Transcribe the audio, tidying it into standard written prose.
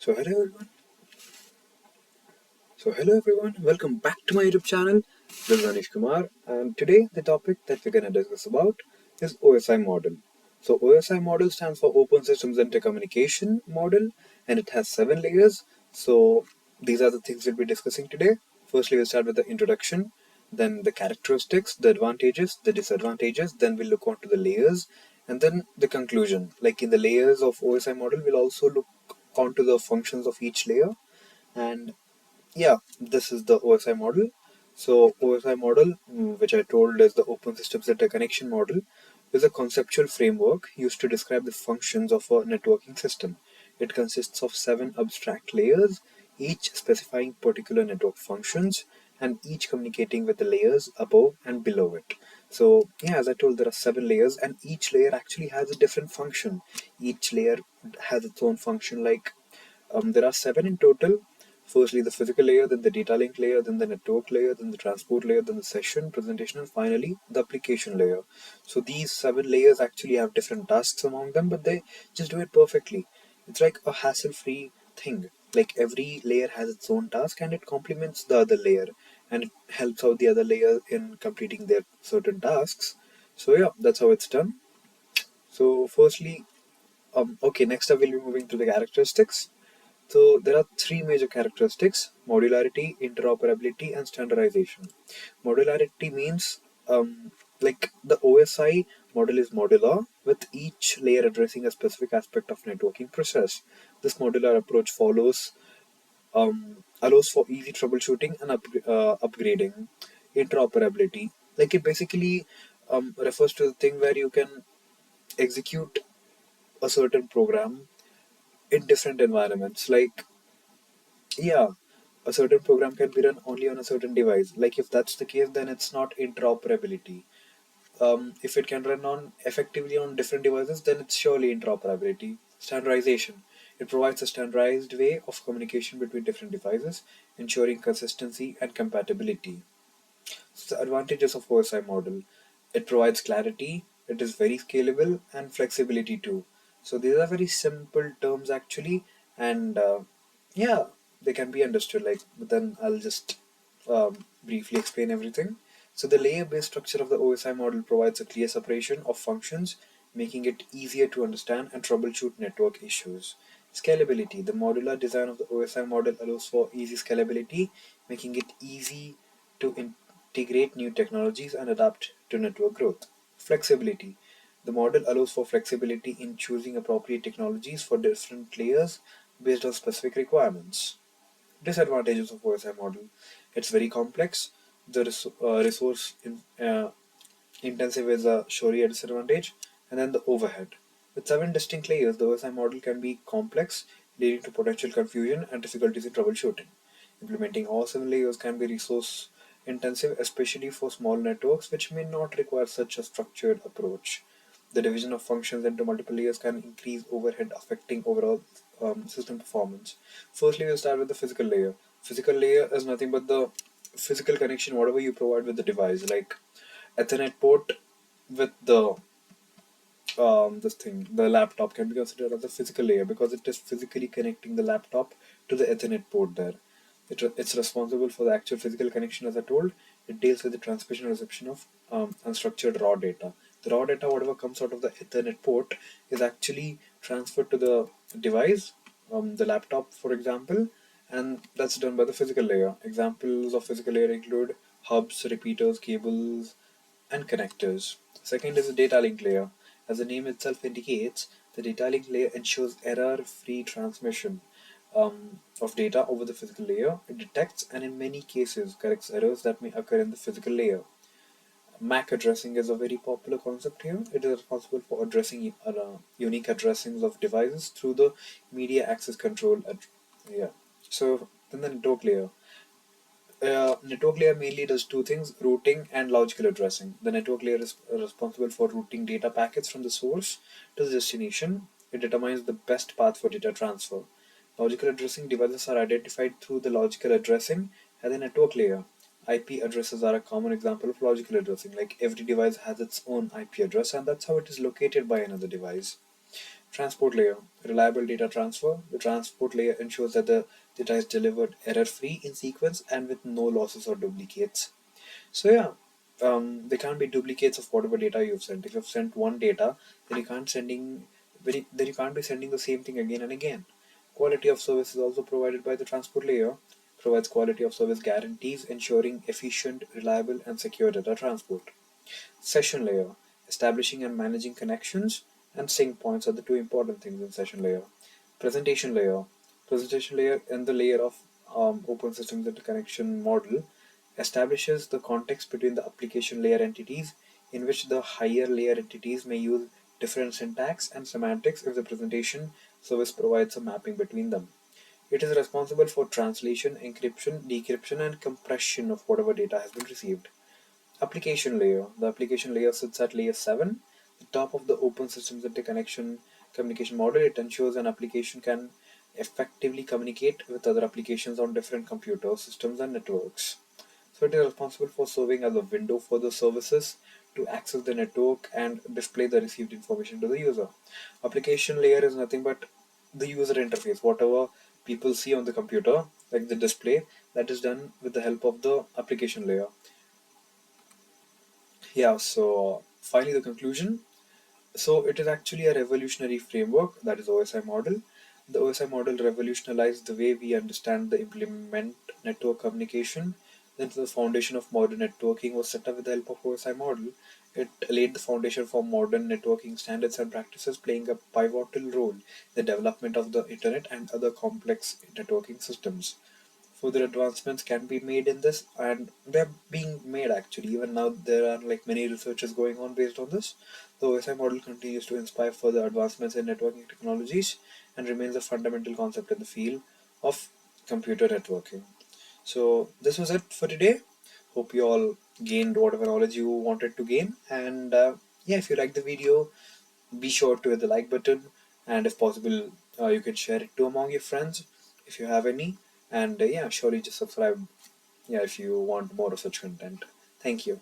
So hello everyone. So hello everyone. Welcome back to my YouTube channel. This is Anish Kumar, and today the topic that we're gonna discuss about is OSI model. So OSI model stands for Open Systems Intercommunication Model, and it has 7 layers. So these are the things we'll be discussing today. Firstly, we'll start with the introduction, then the characteristics, the advantages, the disadvantages. Then we'll look onto the layers, and then the conclusion. Like in the layers of OSI model, we'll also look onto the functions of each layer and yeah, this is the OSI model. So OSI model, which I told is the Open Systems Interconnection model, is a conceptual framework used to describe the functions of a networking system. It consists of 7 abstract layers, each specifying particular network functions and each communicating with the layers above and below it. So yeah, as I told, there are 7 layers, and each layer actually has a different function. Each layer has its own function. Like there are 7 in total. Firstly, the physical layer, then the data link layer, then the network layer, then the transport layer, then the session, presentation, and finally the application layer. So these 7 layers actually have different tasks among them, but they just do it perfectly. It's like a hassle-free thing. Like every layer has its own task and it complements the other layer and it helps out the other layer in completing their certain tasks. So yeah, that's how it's done. So firstly, okay, next up we'll be moving to the characteristics. So there are 3 major characteristics: modularity, interoperability, and standardization. Modularity means like the OSI model is modular, with each layer addressing a specific aspect of networking process. This modular approach allows for easy troubleshooting and upgrading. Interoperability, like it basically refers to the thing where you can execute a certain program in different environments. Like yeah, a certain program can be run only on a certain device. Like if that's the case, then it's not interoperability. If it can run on effectively on different devices, then it's surely interoperability. Standardization. It provides a standardized way of communication between different devices, ensuring consistency and compatibility. So the advantages of OSI model: it provides clarity, it is very scalable, and flexibility too. So these are very simple terms actually, and yeah, they can be understood. Like, but then I'll just briefly explain everything. So the layer-based structure of the OSI model provides a clear separation of functions, making it easier to understand and troubleshoot network issues. Scalability. The modular design of the OSI model allows for easy scalability, making it easy to integrate new technologies and adapt to network growth. Flexibility. The model allows for flexibility in choosing appropriate technologies for different layers based on specific requirements. Disadvantages of OSI model: it's very complex. The resource intensive is a surely a disadvantage, and then the overhead. With 7 distinct layers, the OSI model can be complex, leading to potential confusion and difficulties in troubleshooting. Implementing all 7 layers can be resource intensive, especially for small networks, which may not require such a structured approach. The division of functions into multiple layers can increase overhead, affecting overall system performance. Firstly, we'll start with the physical layer. Physical layer is nothing but the physical connection, whatever you provide with the device, like Ethernet port with the laptop can be considered as a physical layer because it is physically connecting the laptop to the Ethernet port there. It's responsible for the actual physical connection, as I told. It deals with the transmission and reception of unstructured raw data. The raw data, whatever comes out of the Ethernet port, is actually transferred to the device, the laptop, for example, and that's done by the physical layer. Examples of physical layer include hubs, repeaters, cables, and connectors. Second is the data link layer. As the name itself indicates, the data link layer ensures error-free transmission of data over the physical layer. It detects and in many cases corrects errors that may occur in the physical layer. MAC addressing is a very popular concept here. It is responsible for addressing unique addressings of devices through the media access control. Yeah. So then the network layer. Network layer mainly does 2 things: routing and logical addressing. The network layer is responsible for routing data packets from the source to the destination. It determines the best path for data transfer. Logical addressing: devices are identified through the logical addressing at the network layer. IP addresses are a common example of logical addressing. Like every device has its own IP address, and that's how it is located by another device. Transport layer, reliable data transfer. The transport layer ensures that the data is delivered error-free in sequence and with no losses or duplicates. So yeah, there can't be duplicates of whatever data you've sent. If you've sent one data, then you can't be sending the same thing again and again. Quality of service is also provided by the transport layer. Provides quality of service guarantees, ensuring efficient, reliable, and secure data transport. Session layer, establishing and managing connections and sync points are the two important things in session layer. Presentation layer, presentation layer and the layer of open systems interconnection model establishes the context between the application layer entities in which the higher layer entities may use different syntax and semantics if the presentation service provides a mapping between them. It is responsible for translation, encryption, decryption, and compression of whatever data has been received. Application layer. The application layer sits at layer 7, the top of the open systems interconnection communication model. It ensures an application can effectively communicate with other applications on different computer systems and networks. So it is responsible for serving as a window for the services to access the network and display the received information to the user. Application layer is nothing but the user interface, whatever people see on the computer, like the display, that is done with the help of the application layer. Yeah, so finally the conclusion. So it is actually a revolutionary framework, that is OSI model. The OSI model revolutionized the way we understand the implement network communication. Then the foundation of modern networking was set up with the help of OSI model. It laid the foundation for modern networking standards and practices, playing a pivotal role in the development of the internet and other complex networking systems. Further advancements can be made in this, and they're being made actually. Even now there are like many researches going on based on this. The OSI model continues to inspire further advancements in networking technologies and remains a fundamental concept in the field of computer networking. So this was it for today. Hope you all gained whatever knowledge you wanted to gain, and yeah, if you like the video, be sure to hit the like button, and if possible, you can share it to among your friends if you have any. And yeah, surely just subscribe, yeah, if you want more of such content. Thank you.